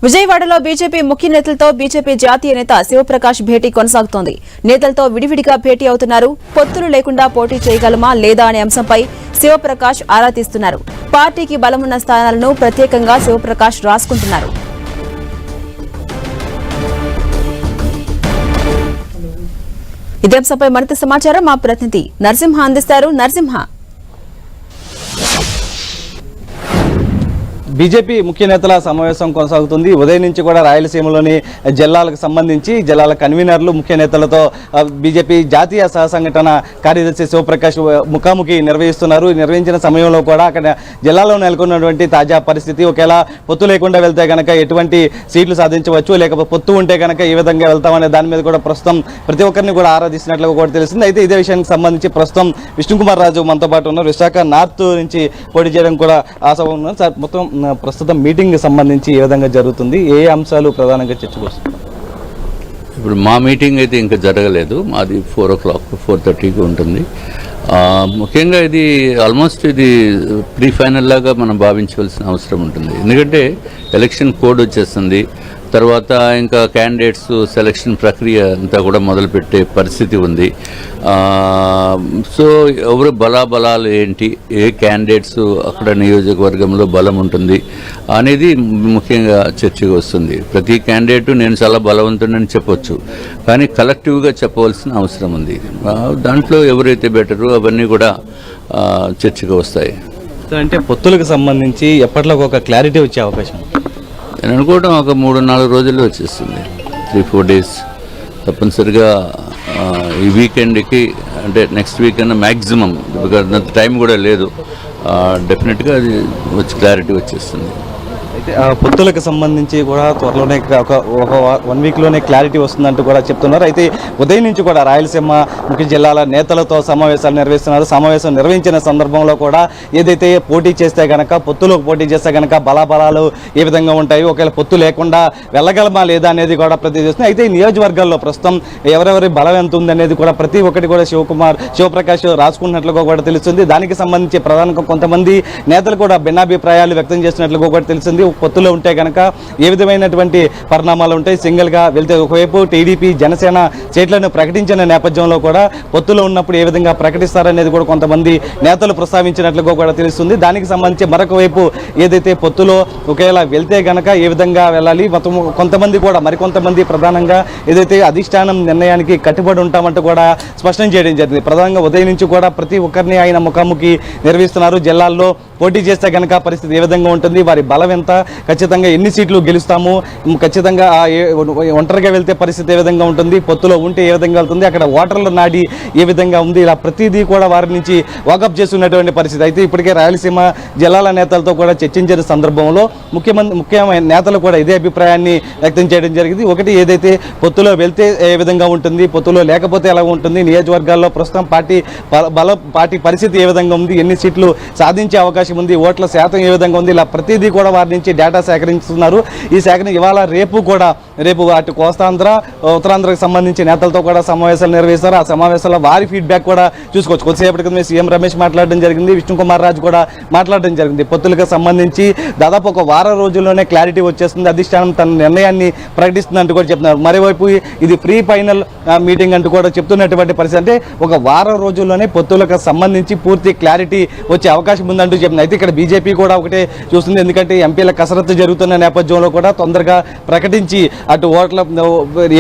విజయవాడలో బీజేపీ ముఖ్య నేతలతో బీజేపీ జాతీయ నేత శివప్రకాష్ భేటీ కొనసాగుతోంది. నేతలతో విడివిడిగా భేటీ అవుతున్నారు. పొత్తులు లేకుండా పోటీ చేయగలమా లేదా అనే అంశంపై శివప్రకాష్ ఆరా తీస్తున్నారు. పార్టీకి బలమున్న స్థానాలను ప్రత్యేకంగా శివప్రకాష్ రాసుకుంటున్నారు. ఇదే అంశంపై మరింత సమాచారం మా ప్రతినిధి నరసింహ అందిస్తారు. నరసింహ, బీజేపీ ముఖ్య నేతల సమావేశం కొనసాగుతుంది. ఉదయం నుంచి కూడా రాయలసీమలోని జిల్లాలకు సంబంధించి జిల్లాల కన్వీనర్లు ముఖ్య నేతలతో బీజేపీ జాతీయ సహసంఘటన కార్యదర్శి శివప్రకాష్ ముఖాముఖి నిర్వహిస్తున్నారు. నిర్వహించిన సమయంలో కూడా అక్కడ జిల్లాలో నెలకొన్నటువంటి తాజా పరిస్థితి, ఒకవేళ పొత్తు లేకుండా వెళ్తే కనుక ఎటువంటి సీట్లు సాధించవచ్చు, లేకపోతే పొత్తు ఉంటే కనుక ఏ విధంగా వెళ్తామనే దాని మీద కూడా ప్రస్తుతం ప్రతి ఒక్కరిని కూడా ఆరాధిస్తున్నట్లుగా కూడా తెలిసింది. అయితే ఇదే విషయానికి సంబంధించి ప్రస్తుతం విష్ణుకుమార్ రాజు మనతో పాటు ఉన్నారు. విశాఖ నార్త్ నుంచి పోటీ చేయడం కూడా ఆశగా ఉన్నారు. సార్, మొత్తం ప్రస్తుతం మీటింగ్ సంబంధించి ఏ విధంగా జరుగుతుంది, ఏ అంశాలు ప్రధానంగా చర్చకు వస్తుంది? ఇప్పుడు మా మీటింగ్ అయితే ఇంకా జరగలేదు. మాది 4 o'clock 4:30కి ఉంటుంది. ముఖ్యంగా ఇది ఆల్మోస్ట్ ఇది ప్రీ ఫైనల్ లాగా మనం భావించవలసిన అవసరం ఉంటుంది. ఎందుకంటే ఎలక్షన్ కోడ్ వచ్చేస్తుంది, తర్వాత ఇంకా క్యాండిడేట్స్ సెలక్షన్ ప్రక్రియ అంతా కూడా మొదలుపెట్టే పరిస్థితి ఉంది. సో ఎవరు బలాబలాలు ఏంటి, ఏ క్యాండిడేట్స్ అక్కడ నియోజకవర్గంలో బలం ఉంటుంది అనేది ముఖ్యంగా చర్చగా వస్తుంది. ప్రతి క్యాండిడేట్ నేను చాలా బలవంతుడని చెప్పొచ్చు, కానీ కలెక్టివ్గా చెప్పవలసిన అవసరం ఉంది. దాంట్లో ఎవరైతే బెటరు అవన్నీ కూడా చర్చగా వస్తాయి. అంటే పొత్తులకు సంబంధించి ఎప్పటిలోకి ఒక క్లారిటీ వచ్చే అవకాశం? నేను అనుకోవడం ఒక 3-4 రోజుల్లో వచ్చేస్తుంది. 3-4 days తప్పనిసరిగా. ఈ వీకెండ్కి అంటే నెక్స్ట్ వీకెండ్ మ్యాక్సిమం, బికాజ్ అంత టైం కూడా లేదు. డెఫినెట్గా అది క్లారిటీ వచ్చేస్తుంది. అయితే పొత్తులకు సంబంధించి కూడా త్వరలోనే ఒక 1 weekలోనే క్లారిటీ వస్తుందంటూ కూడా చెప్తున్నారు. అయితే ఉదయం నుంచి కూడా రాయలసీమ ముఖ్య జిల్లాల నేతలతో సమావేశాలు నిర్వహిస్తున్నారు. సమావేశం నిర్వహించిన సందర్భంలో కూడా ఏదైతే పోటీ చేస్తే కనుక, పొత్తులోకి పోటీ చేస్తే కనుక బలాబలాలు ఏ విధంగా ఉంటాయి, ఒకవేళ పొత్తు లేకుండా వెళ్ళగలమా లేదా అనేది కూడా ప్రతి చేస్తుంది. అయితే ఈ నియోజకవర్గాల్లో ప్రస్తుతం ఎవరెవరి బలం ఎంత ఉంది అనేది కూడా ప్రతి ఒక్కటి కూడా శివప్రకాష్ రాసుకున్నట్లుగా కూడా తెలుస్తుంది. దానికి సంబంధించి ప్రధానంగా కొంతమంది నేతలు కూడా భిన్నాభిప్రాయాలు వ్యక్తం చేస్తున్నట్లుగా కూడా తెలుస్తుంది. పొత్తులో ఉంటే కనుక ఏ విధమైనటువంటి పరిణామాలు ఉంటాయి, సింగిల్గా వెళ్తే ఒకవైపు టీడీపీ జనసేన సీట్లను ప్రకటించిన నేపథ్యంలో కూడా పొత్తులో ఉన్నప్పుడు ఏ విధంగా ప్రకటిస్తారనేది కూడా కొంతమంది నేతలు ప్రస్తావించినట్లుగా కూడా తెలుస్తుంది. దానికి సంబంధించి మరొక వైపు ఏదైతే పొత్తులో ఒకవేళ వెళ్తే కనుక ఏ విధంగా వెళ్ళాలి, మొత్తం కొంతమంది కూడా మరికొంతమంది ప్రధానంగా ఏదైతే అధిష్టానం నిర్ణయానికి కట్టుబడి ఉంటామంటూ కూడా స్పష్టం చేయడం జరిగింది. ప్రధానంగా ఉదయం నుంచి కూడా ప్రతి ఒక్కరిని ఆయన ముఖాముఖి నిర్వహిస్తున్నారు. జిల్లాల్లో పోటీ చేస్తే కనుక పరిస్థితి ఏ విధంగా ఉంటుంది, వారి బలం ఎంత, ఖచ్చితంగా ఎన్ని సీట్లు గెలుస్తాము, ఖచ్చితంగా ఒంటరిగా వెళ్తే పరిస్థితి ఏ విధంగా ఉంటుంది, పొత్తులో ఉంటే ఏ విధంగా వెళ్తుంది, అక్కడ ఓటర్ల నాడి ఏ విధంగా ఉంది, ఇలా ప్రతిదీ కూడా వారి నుంచి వాకప్ చేస్తున్నటువంటి పరిస్థితి. అయితే ఇప్పటికే రాయలసీమ జిల్లాల నేతలతో కూడా చర్చించిన సందర్భంలో ముఖ్యమైన నేతలు కూడా ఇదే అభిప్రాయాన్ని వ్యక్తం చేయడం జరిగింది. ఒకటి, ఏదైతే పొత్తులో వెళ్తే ఏ విధంగా ఉంటుంది, పొత్తులో లేకపోతే ఎలా ఉంటుంది, నియోజకవర్గాల్లో ప్రస్తుతం పార్టీ పరిస్థితి ఏ విధంగా ఉంది, ఎన్ని సీట్లు సాధించే అవకాశం ఉంది, ఓట్ల శాతం ఏ విధంగా ఉంది, ఇలా ప్రతిదీ కూడా వారి నుంచి డేటా సేకరిస్తున్నారు. ఈ సేకరణ ఇవాళ రేపు అటు కోస్తాంధ్ర ఉత్తరాంధ్రకు సంబంధించి నేతలతో కూడా సమావేశాలు నిర్వహిస్తారు. ఆ సమావేశాల్లో వారి ఫీడ్బ్యాక్ కూడా చూసుకోవచ్చు. కొద్దిసేపటి క్రితం సీఎం రమేష్ మాట్లాడడం జరిగింది, విష్ణుకుమార్ రాజు కూడా మాట్లాడడం జరిగింది. పొత్తులకు సంబంధించి దాదాపు ఒక వారం రోజుల్లోనే క్లారిటీ వచ్చేస్తుంది, అధిష్టానం తన నిర్ణయాన్ని ప్రకటిస్తుందంటూ కూడా చెప్తున్నారు. మరోవైపు ఇది ప్రీ ఫైనల్ మీటింగ్ అంటూ కూడా చెప్తున్నటువంటి పరిస్థితి. అంటే ఒక వారం రోజుల్లోనే పొత్తులకు సంబంధించి పూర్తి క్లారిటీ వచ్చే అవకాశం ఉందంటూ చెప్తున్నారు. అయితే ఇక్కడ బీజేపీ కూడా ఒకటే చూస్తుంది, ఎందుకంటే ఎంపీల కసరత్తు జరుగుతున్న నేపథ్యంలో కూడా తొందరగా ప్రకటించి అటు ఓట్ల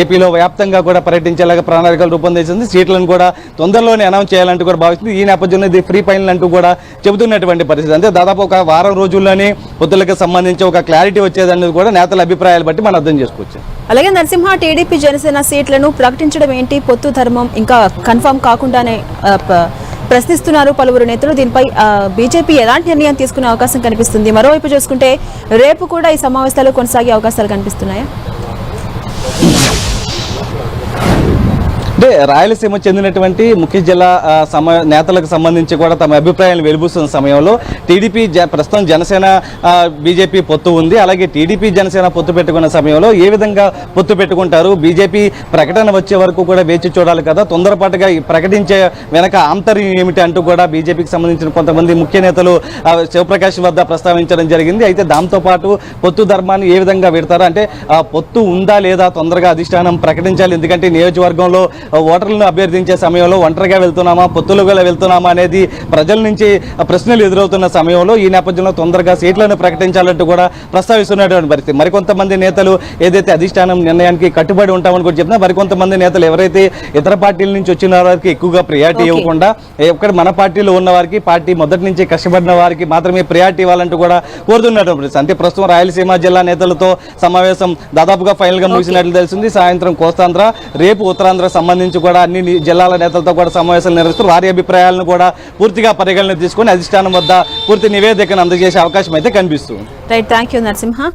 ఏపీలో వ్యాప్తంగా కూడా పర్యటించేలాగా ప్రణాళికలు రూపొందించింది. సీట్లను కూడా తొందరలోనే అనౌన్స్ చేయాలంటూ కూడా భావిస్తుంది. ఈ నేపథ్యంలో ఇది ఫ్రీ ఫైనల్ అంటూ కూడా చెబుతున్నటువంటి పరిస్థితి. అంటే దాదాపు ఒక వారం రోజుల్లోనే పొత్తులకు సంబంధించి ఒక క్లారిటీ వచ్చేదనేది కూడా నేతల అభిప్రాయాలు బట్టి మనం అర్థం చేసుకోవచ్చు. అలాగే నరసింహ, టీడీపీ జనసేన సీట్లను ప్రకటించడం ఏంటి, పొత్తు ధర్మం ఇంకా కన్ఫర్మ్ కాకుండానే ప్రశ్నిస్తున్నారు పలువురు నేతలు. దీనిపై బీజేపీ ఎలాంటి నిర్ణయం తీసుకునే అవకాశం కనిపిస్తుంది? మరోవైపు చూసుకుంటే రేపు కూడా ఈ సమావేశాలు కొనసాగే అవకాశాలు కనిపిస్తున్నాయా? అంటే రాయలసీమ చెందినటువంటి ముఖ్య జిల్లా నేతలకు సంబంధించి కూడా తమ అభిప్రాయాలు వెలుబుస్తున్న సమయంలో టీడీపీ ప్రస్తుతం జనసేన బీజేపీ పొత్తు ఉంది. అలాగే టీడీపీ జనసేన పొత్తు పెట్టుకున్న సమయంలో ఏ విధంగా పొత్తు పెట్టుకుంటారు, బీజేపీ ప్రకటన వచ్చే వరకు కూడా వేచి చూడాలి కదా, తొందరపాటుగా ప్రకటించే వెనక ఆంతర్యం ఏమిటి అంటూ కూడా బీజేపీకి సంబంధించిన కొంతమంది ముఖ్య నేతలు శివప్రకాష్ వద్ద ప్రస్తావించడం జరిగింది. అయితే దాంతోపాటు పొత్తు ధర్మాన్ని ఏ విధంగా పెడతారు అంటే పొత్తు ఉందా లేదా తొందరగా అధిష్టానం ప్రకటించాలి. ఎందుకంటే నియోజకవర్గంలో ఓటర్లను అభ్యర్థించే సమయంలో ఒంటరిగా వెళ్తున్నామా పొత్తులుగా వెళ్తున్నామా అనేది ప్రజల నుంచి ప్రశ్నలు ఎదురవుతున్న సమయంలో ఈ నేపథ్యంలో తొందరగా సీట్లను ప్రకటించాలంటూ కూడా ప్రస్తావిస్తున్నటువంటి పరిస్థితి. మరికొంతమంది నేతలు ఏదైతే అధిష్టానం నిర్ణయానికి కట్టుబడి ఉంటామని కూడా చెప్తున్నా, మరికొంతమంది నేతలు ఎవరైతే ఇతర పార్టీల నుంచి వచ్చిన వారికి ఎక్కువగా ప్రియారిటీ ఇవ్వకుండా ఇక్కడ మన పార్టీలో ఉన్న వారికి పార్టీ మొదటి నుంచి కష్టపడిన వారికి మాత్రమే ప్రియారిటీ ఇవ్వాలంటూ కూడా కోరుతున్నటువంటి పరిస్థితి. అంటే ప్రస్తుతం రాయలసీమ జిల్లా నేతలతో సమావేశం దాదాపుగా ఫైనల్ గా ముగిసినట్లు తెలిసింది. సాయంత్రం కోస్తాంధ్ర, రేపు ఉత్తరాంధ్ర సంబంధించి కూడా అన్ని జిల్లాల నేతలతో కూడా సమావేశాలు నిర్వహిస్తూ వారి అభిప్రాయాలను కూడా పూర్తిగా పరిగణన తీసుకుని అధిష్టానం వద్ద పూర్తి నివేదికను అందజేసే అవకాశం అయితే కనిపిస్తుంది. Right, thank you Narasimha.